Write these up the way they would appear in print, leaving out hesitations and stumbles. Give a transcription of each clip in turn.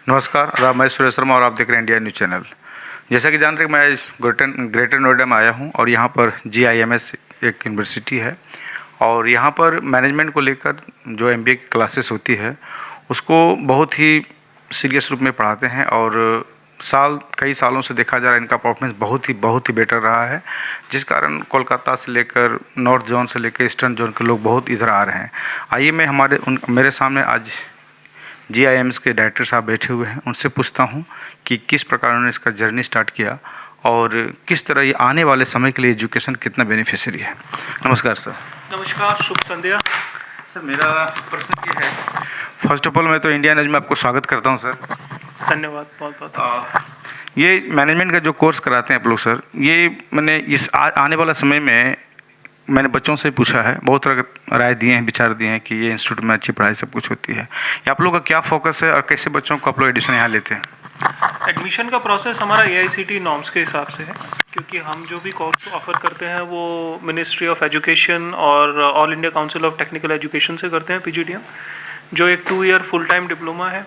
नमस्कार, मैं सुरेश शर्मा और आप देख रहे हैं इंडिया न्यूज़ चैनल। जैसा कि जानते हैं, मैं ग्रेटर नोएडा में आया हूं और यहां पर GIMS एक यूनिवर्सिटी है और यहां पर मैनेजमेंट को लेकर जो MBA की क्लासेस होती है उसको बहुत ही सीरियस रूप में पढ़ाते हैं और कई सालों से देखा जा रहा है इनका परफॉर्मेंस बहुत ही बेटर रहा है, जिस कारण कोलकाता से लेकर नॉर्थ जोन से लेकर ईस्टर्न जोन के लोग बहुत इधर आ रहे हैं। आइए मैं मेरे सामने आज GIMS के डायरेक्टर साहब बैठे हुए हैं, उनसे पूछता हूं कि किस प्रकार उन्होंने इसका जर्नी स्टार्ट किया और किस तरह ये आने वाले समय के लिए एजुकेशन कितना बेनिफिशियरी है। नमस्कार सर। नमस्कार, शुभ संध्या। सर, मेरा प्रश्न ये है, फर्स्ट ऑफ ऑल मैं तो इंडिया न्यूज़ में आपको स्वागत करता हूं सर। धन्यवाद, बहुत बहुत। ये मैनेजमेंट का जो कोर्स कराते हैं आप लोग सर, ये मैंने आने वाला समय में मैंने बच्चों से पूछा है, बहुत तरह के राय दिए हैं, विचार दिए हैं कि ये इंस्टीट्यूट में अच्छी पढ़ाई सब कुछ होती है। आप लोगों का क्या फोकस है और कैसे बच्चों को आप लोग एडमिशन यहाँ लेते हैं? एडमिशन का प्रोसेस हमारा AICTE नॉर्म्स के हिसाब से है, क्योंकि हम जो भी कोर्स ऑफर करते हैं वो मिनिस्ट्री ऑफ एजुकेशन और all India council of technical education से करते हैं, PGTM, जो एक 2 ईयर फुल टाइम डिप्लोमा है।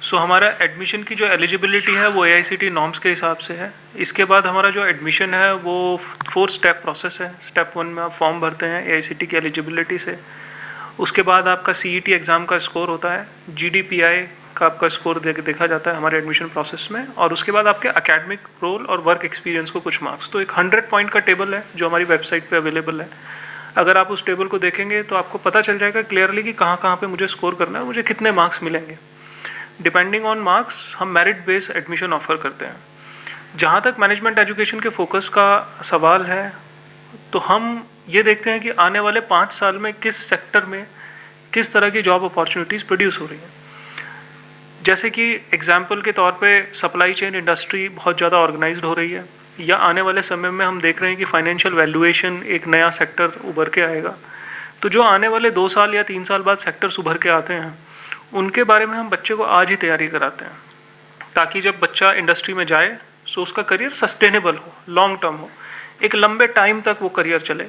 सो हमारा एडमिशन की जो एलिजिबिलिटी है वो AICTE नॉर्म्स के हिसाब से है। इसके बाद हमारा जो एडमिशन है वो 4 स्टेप प्रोसेस है। स्टेप 1 में आप फॉर्म भरते हैं AICTE की एलिजिबिलिटी से। उसके बाद आपका CET एग्ज़ाम का स्कोर होता है, GDPI का आपका स्कोर देखा जाता है हमारे एडमिशन प्रोसेस में, और उसके बाद आपके एकेडमिक रोल और वर्क एक्सपीरियंस को कुछ मार्क्स। तो एक 100 पॉइंट का टेबल है जो हमारी वेबसाइट पे अवेलेबल है। अगर आप उस टेबल को देखेंगे तो आपको पता चल जाएगा क्लियरली कि कहाँ कहाँ पे मुझे स्कोर करना है, मुझे कितने मार्क्स मिलेंगे। डिपेंडिंग ऑन मार्क्स हम मेरिट बेस्ड एडमिशन ऑफर करते हैं। जहाँ तक मैनेजमेंट एजुकेशन के फोकस का सवाल है, तो हम ये देखते हैं कि आने वाले 5 साल में किस सेक्टर में किस तरह की जॉब अपॉर्चुनिटीज़ प्रोड्यूस हो रही हैं। जैसे कि एग्जाम्पल के तौर पे सप्लाई चेन इंडस्ट्री बहुत ज़्यादा ऑर्गेनाइज्ड हो रही है, या आने वाले समय में हम देख रहे हैं कि फाइनेंशियल वैल्यूएशन एक नया सेक्टर उभर के आएगा। तो जो आने वाले 2 साल या 3 साल बाद सेक्टर्स उभर के आते हैं, उनके बारे में हम बच्चे को आज ही तैयारी कराते हैं, ताकि जब बच्चा इंडस्ट्री में जाए तो उसका करियर सस्टेनेबल हो, लॉन्ग टर्म हो, एक लंबे टाइम तक वो करियर चले।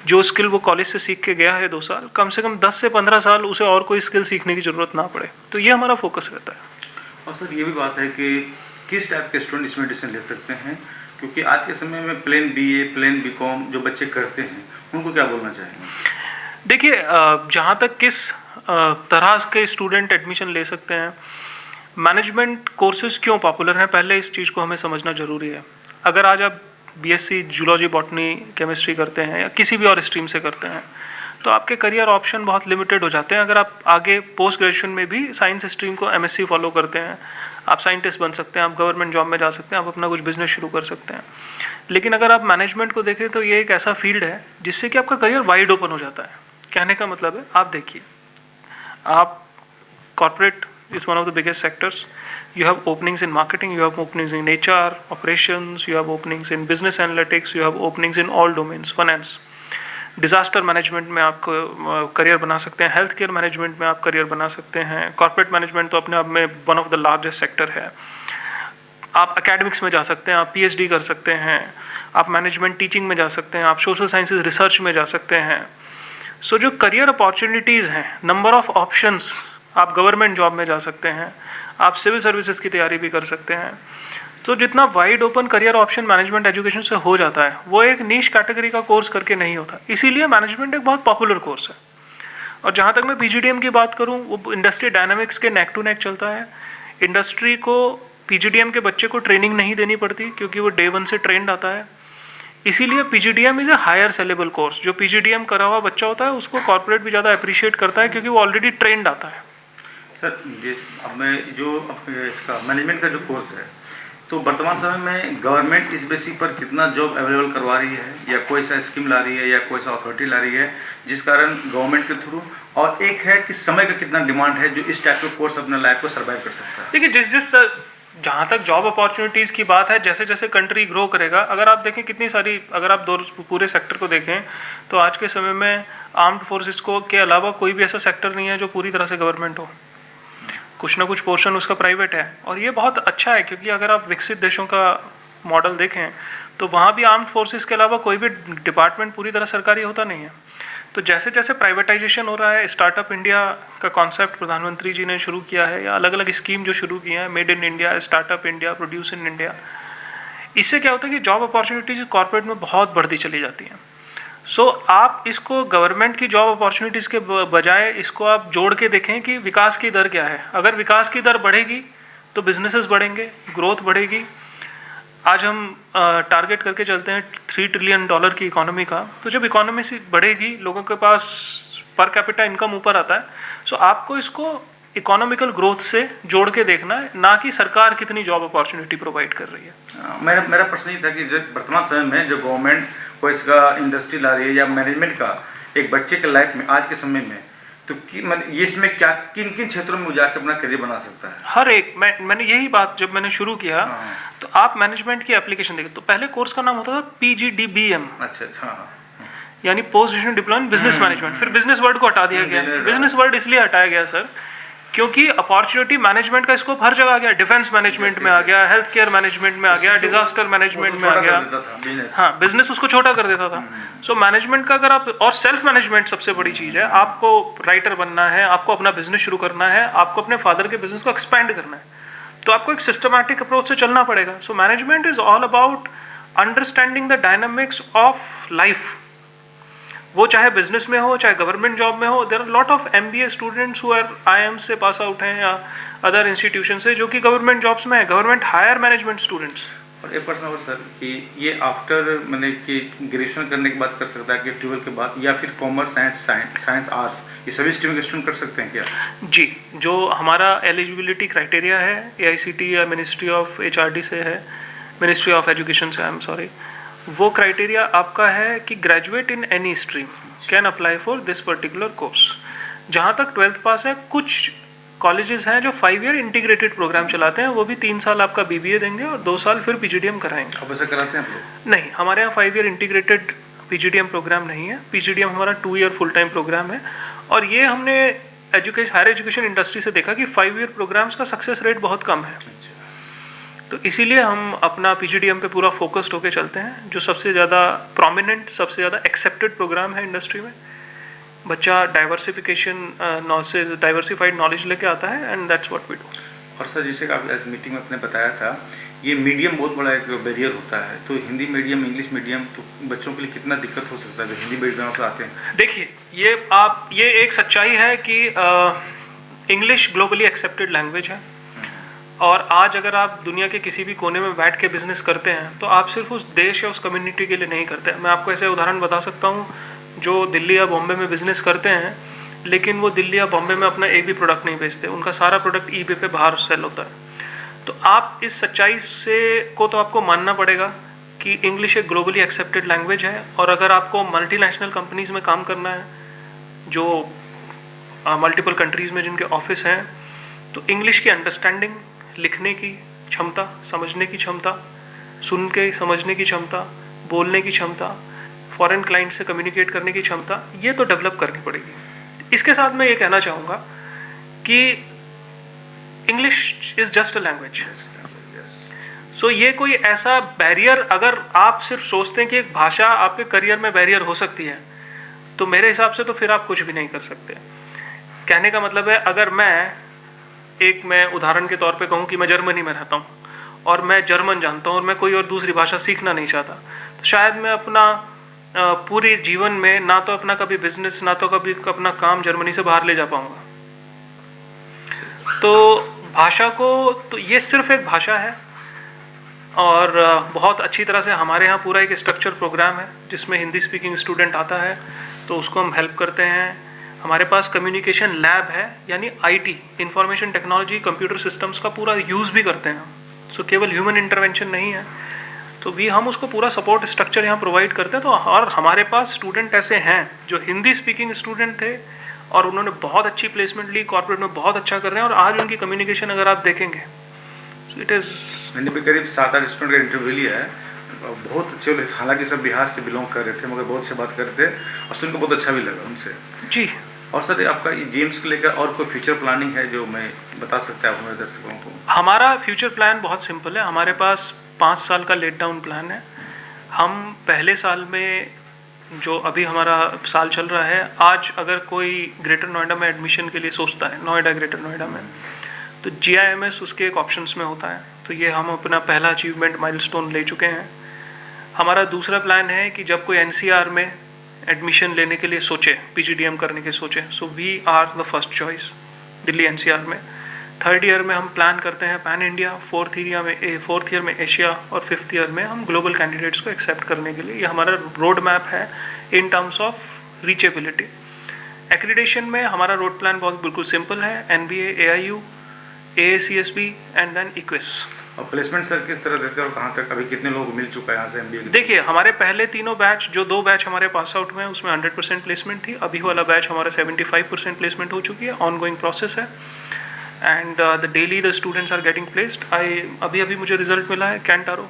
जो स्किल वो कॉलेज से सीख के गया है 2 साल, कम से कम 10 से 15 साल उसे और कोई स्किल सीखने की ज़रूरत ना पड़े। तो ये हमारा फोकस रहता है। और सर, ये भी बात है कि किस टाइप के स्टूडेंट इसमें एडमिशन ले सकते हैं, क्योंकि आज के समय में प्लेन BA, प्लेन BCom जो बच्चे करते हैं उनको क्या बोलना चाहेंगे? देखिए, जहाँ तक किस तरह के स्टूडेंट एडमिशन ले सकते हैं, मैनेजमेंट कोर्सेज क्यों पॉपुलर हैं, पहले इस चीज़ को हमें समझना ज़रूरी है। अगर आज आप BSc जूलॉजी, बॉटनी, केमिस्ट्री करते हैं या किसी भी और स्ट्रीम से करते हैं, तो आपके करियर ऑप्शन बहुत लिमिटेड हो जाते हैं। अगर आप आगे पोस्ट ग्रेजुएशन में भी साइंस स्ट्रीम को MSc फॉलो करते हैं, आप साइंटिस्ट बन सकते हैं, आप गवर्नमेंट जॉब में जा सकते हैं, आप अपना कुछ बिजनेस शुरू कर सकते हैं। लेकिन अगर आप मैनेजमेंट को देखें तो ये एक ऐसा फील्ड है जिससे कि आपका करियर वाइड ओपन हो जाता है। कहने का मतलब है, आप देखिए, आप corporate is one of the biggest sectors. You have openings in marketing, you have openings in HR, operations, you have openings in business analytics, you have openings in all domains, finance. Disaster management में आप career बना सकते हैं, health care management में आप career बना सकते हैं, कॉर्पोरेट मैनेजमेंट तो अपने आप में one of the largest sector है। आप एकेडमिक्स में जा सकते हैं, आप PhD कर सकते हैं, आप मैनेजमेंट टीचिंग में जा सकते हैं, आप सोशल साइंसेज रिसर्च में जा सकते हैं। सो जो करियर अपॉर्चुनिटीज़ हैं, नंबर ऑफ ऑप्शंस, आप गवर्नमेंट जॉब में जा सकते हैं, आप सिविल सर्विसेज की तैयारी भी कर सकते हैं। तो जितना wide open career option management education से हो जाता है, वो एक नीश कैटेगरी का कोर्स करके नहीं होता। इसीलिए मैनेजमेंट एक बहुत पॉपुलर कोर्स है। और जहाँ तक मैं PGTM की बात करूँ, वो इंडस्ट्री डायनामिक्स के नेक टू नेक चलता है। इंडस्ट्री को PGTM के बच्चे को ट्रेनिंग नहीं देनी पड़ती, क्योंकि वो Day 1 से ट्रेंड आता है। इसीलिए PGTM is a higher sellable course. जो PGTM करा हुआ बच्चा होता है उसको कॉर्पोरेट भी ज़्यादा अप्रिशिएट करता है, क्योंकि वो ऑलरेडी ट्रेंड आता है। सर, अब मैं इसका मैनेजमेंट का जो कोर्स है, तो वर्तमान समय में गवर्नमेंट इस बेसिस पर कितना जॉब अवेलेबल करवा रही है, या कोई सा स्कीम ला रही है, या कोई सा अथॉरिटी ला रही है जिस कारण गवर्नमेंट के थ्रू, और एक है कि समय का कितना डिमांड है जो इस टाइप का कोर्स अपने लाइफ को सर्वाइव कर सकता है? देखिए, जहाँ तक जॉब अपॉर्चुनिटीज़ की बात है, जैसे जैसे कंट्री ग्रो करेगा, अगर आप देखें कितनी सारी, अगर आप पूरे सेक्टर को देखें तो आज के समय में आर्म्ड फोर्सेस को के अलावा कोई भी ऐसा सेक्टर नहीं है जो पूरी तरह से गवर्नमेंट हो। कुछ ना कुछ पोर्शन उसका प्राइवेट है, और ये बहुत अच्छा है, क्योंकि अगर आप विकसित देशों का मॉडल देखें तो वहाँ भी आर्म्ड फोर्सेस के अलावा कोई भी डिपार्टमेंट पूरी तरह सरकारी होता नहीं है। तो जैसे जैसे प्राइवेटाइजेशन हो रहा है, स्टार्टअप इंडिया का कॉन्सेप्ट प्रधानमंत्री जी ने शुरू किया है, या अलग अलग स्कीम जो शुरू की हैं, made in India, startup India, produce in India, इससे क्या होता है कि जॉब अपॉर्चुनिटीज़ कॉर्पोरेट में बहुत बढ़ती चली जाती हैं। सो आप इसको गवर्नमेंट की जॉब अपॉर्चुनिटीज़ के बजाय इसको आप जोड़ के देखें कि विकास की दर क्या है। अगर विकास की दर बढ़ेगी तो बिजनेसेस बढ़ेंगे, ग्रोथ बढ़ेगी। आज हम टारगेट करके चलते हैं $3 ट्रिलियन की इकोनॉमी का, तो जब इकोनॉमी से बढ़ेगी, लोगों के पास पर कैपिटा इनकम ऊपर आता है, सो आपको इसको इकोनॉमिकल ग्रोथ से जोड़ के देखना है, ना कि सरकार कितनी जॉब अपॉर्चुनिटी प्रोवाइड कर रही है। मेरा प्रश्न ये था कि जो वर्तमान समय में जो गवर्नमेंट को इसका इंडस्ट्री ला रही है या मैनेजमेंट का एक बच्चे के लाइफ में आज के समय में, तो ये इसमें क्या किन किन क्षेत्रों में वो जाके अपना करियर बना सकता है? हर एक मैंने यही बात जब मैंने शुरू किया, तो आप मैनेजमेंट की एप्लीकेशन देखिए, तो पहले कोर्स का नाम होता था PGDBM। अच्छा। यानी post graduation diploma in business management. फिर बिजनेस वर्ड को हटा दिया गया। बिजनेस वर्ड इसलिए हटाया गया सर, क्योंकि अपॉर्चुनिटी मैनेजमेंट का स्कोप हर जगह आ गया। डिफेंस मैनेजमेंट में आ गया, हेल्थ केयर मैनेजमेंट में आ गया, डिजास्टर मैनेजमेंट में आ गया। हाँ, बिजनेस उसको छोटा कर देता था। सो मैनेजमेंट का अगर आप, और सेल्फ मैनेजमेंट सबसे बड़ी चीज़ है। आपको राइटर बनना है, आपको अपना बिजनेस शुरू करना है, आपको अपने फादर के बिजनेस को एक्सपेंड करना है, तो आपको एक सिस्टमैटिक अप्रोच से चलना पड़ेगा। So management is all about understanding the dynamics of life, वो चाहे बिजनेस में हो, चाहे गवर्नमेंट जॉब में हो। There are lot of MBA students who are IIM से पास आउट हैं या अदर इंस्टीट्यूशन से, जो कि गवर्नमेंट जॉब्स में है, गवर्नमेंट हायर मैनेजमेंट स्टूडेंट्स। और एक प्रश्न और सर कि ये आफ्टर मैंने कि ग्रेजुएशन करने के बाद कर सकता है कि 12 के बाद, या फिर कॉमर्स, साइंस आर्ट्स, ये सभी स्ट्रीम के स्टूडेंट कर सकते हैं क्या? जी, जो हमारा एलिजिबिलिटी क्राइटेरिया है AICT या मिनिस्ट्री ऑफ HRD से है, मिनिस्ट्री ऑफ एजुकेशन से, आई एम सॉरी, वो क्राइटेरिया आपका है कि graduate in any stream can apply for this particular course. जहाँ तक 12th पास है, कुछ कॉलेजेस हैं जो 5 ईयर इंटीग्रेटेड प्रोग्राम चलाते हैं, वो भी 3 साल आपका BBA देंगे और 2 साल फिर PGDM कराएंगे। अब ऐसा कराते हैं आप लोग? नहीं, हमारे यहाँ 5 ईयर इंटीग्रेटेड PGDM प्रोग्राम नहीं है। PGDM हमारा 2 ईयर फुल टाइम प्रोग्राम है, और ये हमने हायर एजुकेशन इंडस्ट्री से देखा कि 5 ईयर प्रोग्राम्स का सक्सेस रेट बहुत कम है। तो इसीलिए हम अपना PGDM पे पूरा फोकस्ड होके चलते हैं, जो सबसे ज़्यादा प्रोमिनेंट, सबसे ज़्यादा एक्सेप्टेड प्रोग्राम है इंडस्ट्री में। बच्चा डाइवर्सिफाइड नॉलेज लेके आता है, and that's what we do. और सर, जैसे कि आप मीटिंग में आपने बताया था, ये मीडियम बहुत बड़ा एक बैरियर होता है, तो हिंदी मीडियम, इंग्लिश मीडियम, तो बच्चों के लिए कितना दिक्कत हो सकता है जो हिंदी बैकग्राउंड से आते हैं? देखिए, ये एक सच्चाई है कि इंग्लिश ग्लोबली एक्सेप्टेड लैंग्वेज है, और आज अगर आप दुनिया के किसी भी कोने में बैठ के बिजनेस करते हैं, तो आप सिर्फ उस देश या उस कम्युनिटी के लिए नहीं करते। मैं आपको ऐसे उदाहरण बता सकता हूँ, जो दिल्ली या बॉम्बे में बिजनेस करते हैं, लेकिन वो दिल्ली या बॉम्बे में अपना एक भी प्रोडक्ट नहीं बेचते, उनका सारा प्रोडक्ट eBay पे बाहर सेल होता है। तो आप इस सच्चाई को तो आपको मानना पड़ेगा कि इंग्लिश एक ग्लोबली एक्सेप्टेड लैंग्वेज है, और अगर आपको मल्टीनेशनल कंपनीज में काम करना है, जो मल्टीपल कंट्रीज़ में जिनके ऑफिस हैं, तो इंग्लिश की अंडरस्टैंडिंग, लिखने की क्षमता, समझने की क्षमता, सुन के समझने की क्षमता, बोलने की क्षमता, फॉरेन क्लाइंट से कम्युनिकेट करने की क्षमता, ये तो डेवलप करनी पड़ेगी। इसके साथ मैं ये कहना चाहूँगा कि English is just a language. So ये कोई ऐसा बैरियर, अगर आप सिर्फ सोचते हैं कि एक भाषा आपके करियर में बैरियर हो सकती है, तो मेरे हिसाब से तो फिर आप कुछ भी नहीं कर सकते। कहने का मतलब है, अगर मैं उदाहरण के तौर पे कहूँ कि मैं जर्मनी में रहता हूँ और मैं जर्मन जानता हूँ और मैं कोई और दूसरी भाषा सीखना नहीं चाहता, तो शायद मैं अपना पूरे जीवन में ना तो अपना कभी बिजनेस, ना तो कभी अपना काम जर्मनी से बाहर ले जा पाऊँगा। तो भाषा को, तो ये सिर्फ एक भाषा है, और बहुत अच्छी तरह से हमारे यहाँ पूरा एक स्ट्रक्चर प्रोग्राम है जिसमें हिंदी स्पीकिंग स्टूडेंट आता है, तो उसको हम हेल्प करते हैं। हमारे पास कम्युनिकेशन लैब है, यानी IT, information technology, computer systems का पूरा यूज़ भी करते हैं। सो केवल ह्यूमन इंटरवेंशन नहीं है, तो हम उसको पूरा सपोर्ट स्ट्रक्चर यहाँ प्रोवाइड करते हैं। तो और हमारे पास स्टूडेंट ऐसे हैं जो हिंदी स्पीकिंग स्टूडेंट थे और उन्होंने बहुत अच्छी प्लेसमेंट ली, कॉर्पोरेट में बहुत अच्छा कर रहे हैं, और आज उनकी कम्युनिकेशन अगर आप देखेंगे, सो इट इज़। मैंने भी करीब 7-8 स्टूडेंट का इंटरव्यू लिया है, बहुत अच्छे लोग, हालांकि सब बिहार से बिलोंग कर रहे थे, मगर बहुत अच्छे बात कर रहे थे और सुनकर बहुत अच्छा भी लगा उनसे। जी। और सर, आपका ये जेम्स को लेकर और कोई फ्यूचर प्लानिंग है जो मैं बता सकते हैं आप हमारे दर्शकों को? हमारा फ्यूचर प्लान बहुत सिंपल है। हमारे पास 5 साल का लेट डाउन प्लान है। हम पहले साल में जो अभी हमारा साल चल रहा है, आज अगर कोई ग्रेटर नोएडा में एडमिशन के लिए सोचता है, नोएडा ग्रेटर नोएडा में, तो GIMS उसके एक ऑप्शंस में होता है। तो ये हम अपना पहला अचीवमेंट माइलस्टोन ले चुके हैं। हमारा दूसरा प्लान है कि जब कोई NCR में एडमिशन लेने के लिए सोचे, PGDM करने के सोचे, so we are the first choice Delhi NCR में। थर्ड ईयर में हम प्लान करते हैं पैन इंडिया, फोर्थ ईयर में एशिया और फिफ्थ ईयर में हम ग्लोबल कैंडिडेट्स को एक्सेप्ट करने के लिए, ये हमारा रोड मैप है in terms of reachability. Accreditation में हमारा रोड प्लान बहुत बिल्कुल सिंपल है, NBA, AIU, AACSB and then EQUIS. और प्लेसमेंट सर किस तरह देते हैं और कहाँ तक, अभी कितने लोग मिल चुका है यहाँ से MBA? देखिए, हमारे पहले तीनों बैच, जो 2 बैच हमारे पास आउट में, उसमें 100% प्लेसमेंट थी। अभी वाला बैच हमारा 75% प्लेसमेंट हो चुकी है, ऑनगोइंग प्रोसेस है। And the daily the students are getting placed. अभी मुझे रिजल्ट मिला है कैंटारो।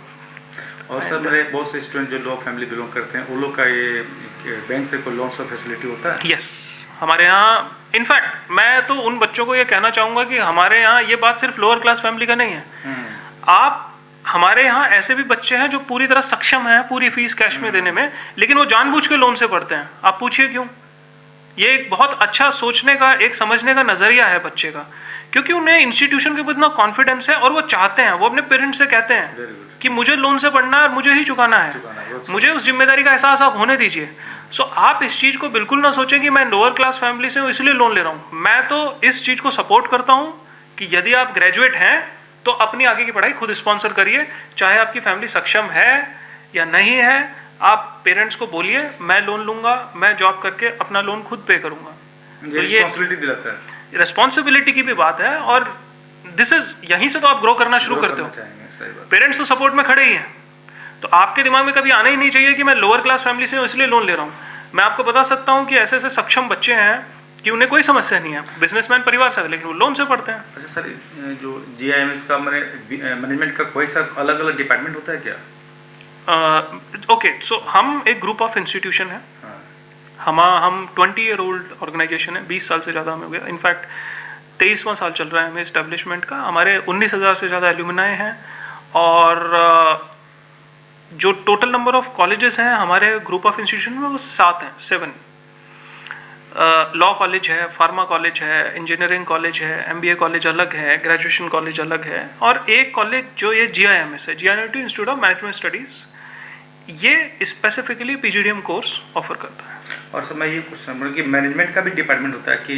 और सर मेरे बहुत से स्टूडेंट जो लो फैमिली बिलोंग करते हैं, उन लोग का ये बैंक से कोई लोन सब फैसिलिटी होता है? यस, हमारे यहाँ इनफैक्ट मैं तो उन बच्चों को ये कहना चाहूँगा कि हमारे यहाँ ये बात सिर्फ लोअर क्लास फैमिली का नहीं है। आप हमारे यहाँ ऐसे भी बच्चे हैं जो पूरी तरह सक्षम हैं पूरी फीस कैश में देने में, लेकिन वो जानबूझ के लोन से पढ़ते हैं। आप पूछिए क्यों? ये एक बहुत अच्छा सोचने का, एक समझने का नजरिया है बच्चे का, क्योंकि उन्हें इंस्टीट्यूशन के ऊपर इतना कॉन्फिडेंस है और वो चाहते हैं, वो अपने पेरेंट्स से कहते हैं कि मुझे लोन से पढ़ना है और मुझे ही चुकाना है, मुझे उस जिम्मेदारी का एहसास आप होने दीजिए। सो आप इस चीज को बिल्कुल ना सोचें कि मैं लोअर क्लास फैमिली से हूँ इसलिए लोन ले रहा हूँ। मैं तो इस चीज को सपोर्ट करता हूँ कि यदि आप ग्रेजुएट हैं तो अपनी आगे की पढ़ाई खुद स्पॉन्सर करिए, चाहे आपकी फैमिली सक्षम है या नहीं है। आप पेरेंट्स को बोलिए मैं लोन लूंगा, मैं जॉब करके अपना लोन खुद पे करूंगा। तो ये रिस्पॉन्सिबिलिटी दिलाता है, रिस्पॉन्सिबिलिटी की भी बात है, और दिस इज, यहीं से तो आप ग्रो करना शुरू करते हो। पेरेंट्स तो सपोर्ट में खड़े ही हैं, तो आपके दिमाग में कभी आना ही नहीं चाहिए कि मैं लोअर क्लास फैमिली से हूँ इसलिए लोन ले रहा हूँ। मैं आपको बता सकता हूँ कि ऐसे ऐसे सक्षम बच्चे हैं कि उन्हें कोई समस्या नहीं है, बिजनेसमैन परिवार से, लेकिन वो लोन से पढ़ते हैं। अच्छा सर, जो GIMS का मैनेजमेंट का कोई सा अलग अलग डिपार्टमेंट होता है क्या? ओके, सो हम एक ग्रुप ऑफ इंस्टीट्यूशन है। हम 20 ईयर ओल्ड ऑर्गेनाइजेशन है, 20 साल से ज़्यादा हमें हो गया। इनफैक्ट 23वां साल चल रहा है हमें इस्टेब्लिशमेंट का। हमारे 19,000 से ज़्यादा एल्यूमिनाई हैं, और जो टोटल नंबर ऑफ कॉलेजेस हैं हमारे ग्रुप ऑफ इंस्टीट्यूशन में वो 7 लॉ कॉलेज है, फार्मा कॉलेज है, इंजीनियरिंग कॉलेज है, MBA कॉलेज अलग है, ग्रेजुएशन कॉलेज अलग है, और एक कॉलेज जो ये GIMS है, GIMT institute of management studies, ये स्पेसिफिकली PGDM कोर्स ऑफर करता है। और सर मैं ये पूछ रहा हूँ कि मैनेजमेंट का भी डिपार्टमेंट होता है कि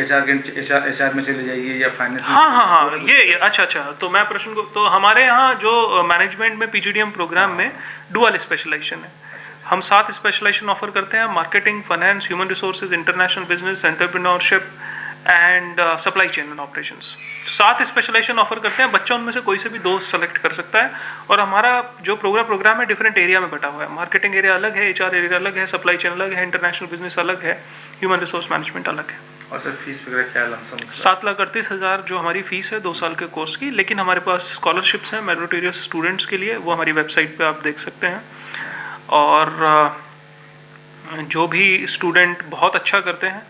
HR में चले जाइए या फाइनेंस? हाँ, ये अच्छा, तो मैं प्रश्न को, तो हमारे यहाँ जो मैनेजमेंट में PGDM प्रोग्राम में डुअल स्पेशलाइजेशन है। हम 7 स्पेशलाइजेशन ऑफर करते हैं, marketing, finance, human resources, international business, entrepreneurship and supply chain and operations. 7 specialisation offer करते हैं। बच्चा उनमें से कोई से भी 2 सेलेक्ट कर सकता है, और हमारा जो प्रोग्राम है डिफरेंट एरिया में बटा हुआ है। मार्केटिंग एरिया अलग है, HR एरिया अलग है, सप्लाई चेन अलग है, इंटरनेशनल बिजनेस अलग है, ह्यूमन रिसोर्स मैनेजमेंट अलग है। और सर फीस वगैरह क्या लमसम? 7,38,000 जो हमारी फीस है 2 साल के कोर्स की, लेकिन हमारे पास स्कॉलरशिप्स हैं मेरिटोरियस स्टूडेंट्स के लिए, वो हमारी वेबसाइट पे आप देख सकते हैं। और जो भी स्टूडेंट बहुत अच्छा करते हैं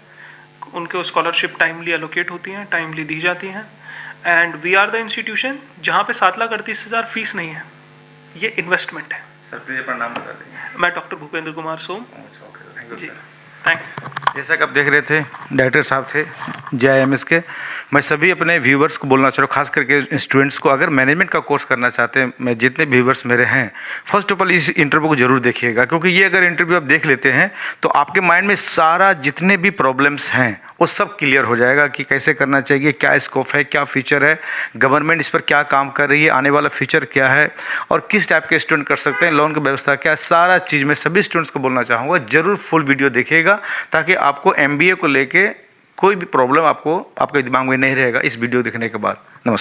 उनको स्कॉलरशिप टाइमली एलोकेट होती हैं, टाइमली दी जाती हैं। And we are the institution जहाँ पे 7,38,000 फीस नहीं है, ये इन्वेस्टमेंट है। सर प्लीज अपना नाम बता देंगे? मैं doctor Bhupendra Kumar Som. Thank you sir. Thank you. जैसा कि आप देख रहे थे, डायरेक्टर साहब थे GIMS के। मैं सभी अपने व्यूवर्स को बोलना चाह रहा हूँ, खास करके स्टूडेंट्स को, अगर मैनेजमेंट का कोर्स करना चाहते हैं, मैं जितने व्यूवर्स मेरे हैं, फर्स्ट ऑफ ऑल इस इंटरव्यू को जरूर देखिएगा, क्योंकि ये अगर इंटरव्यू आप देख लेते हैं तो आपके माइंड में सारा जितने भी प्रॉब्लम्स हैं वो सब क्लियर हो जाएगा कि कैसे करना चाहिए, क्या स्कोप है, क्या फीचर है, गवर्नमेंट इस पर क्या काम कर रही है, आने वाला फ्यूचर क्या है, और किस टाइप के स्टूडेंट कर सकते हैं, लोन की व्यवस्था क्या है, सारा चीज़ मैं सभी स्टूडेंट्स को बोलना चाहूँगा जरूर फुल वीडियो देखिएगा, ताकि आपको MBA को लेके कोई भी प्रॉब्लम आपके दिमाग में नहीं रहेगा इस वीडियो देखने के बाद। नमस्कार।